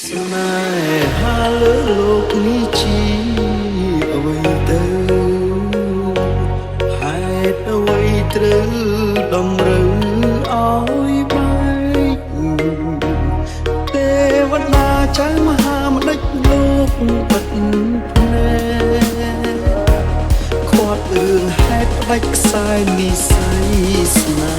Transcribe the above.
ស្នេហាលើលោកនេះជាអ្វីទៅហេតុអ្វីត្រូវតម្រូវឲ្យបែកទេវតាចៅមហាម្ដេចលោកបិទភ្នែកខាត់រឿងហេតុផ្ដាច់ខ្សែនិស្ស័យស្នេ